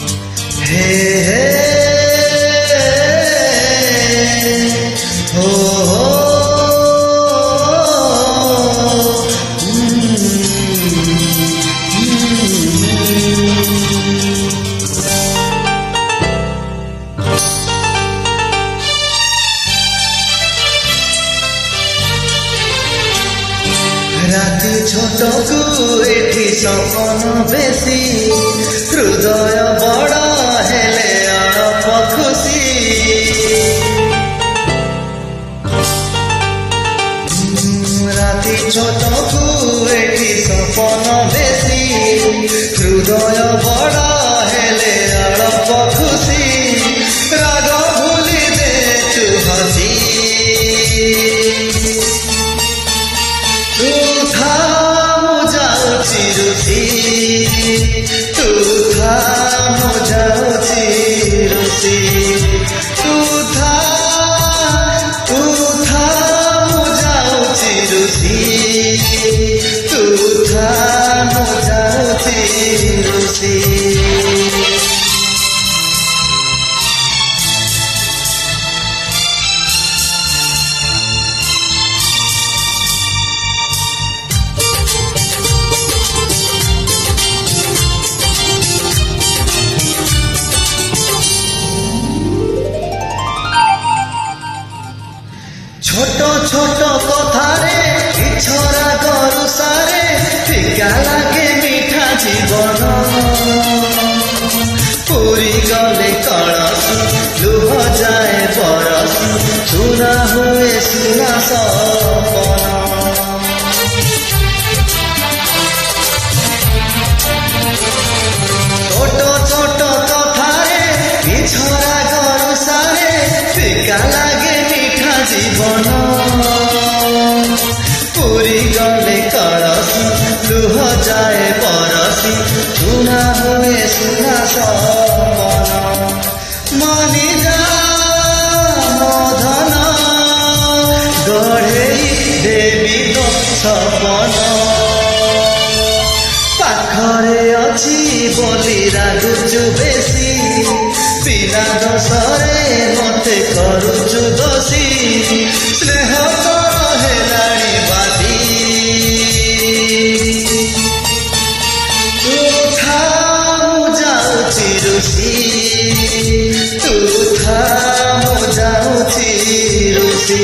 हे हे हो রাতি ছোটকু এটি সপন বেশি হৃদয় বড় হেলে অল্প খুশি রাতি ছোটকু এটি সপন বেশি হৃদয় বড় হেলে অল্প খুশি রাগ ভুলি দে তু হসি तू था मुझे रुसी तू था मुझे रुसी तू था मुझे रुसी ছোট ছোট কথারে ইছরা গরু সারে ফিকা লাগে মিঠা জীবন পুরি গলে কলস লুহ যায় বরস সুনা হুয়ে সুনা সপন ছোট ছোট কথারে ইছরা গরু সারে ফিকা লাগে মিঠা জীবন পুরি গলে কলস লুহ যায় বরসি সুনা হুয়ে সুনা সপন মনি যা মধন গড়েই দেবী সপন পাখরে অছি বলি রাগুচু বেশি বিনা দোষরে মতে করুচু দোষী স্নেহ কর হেলাଣି বাদি তু থা মু যাউছি রুষি তু থা মু যাউছি রুষি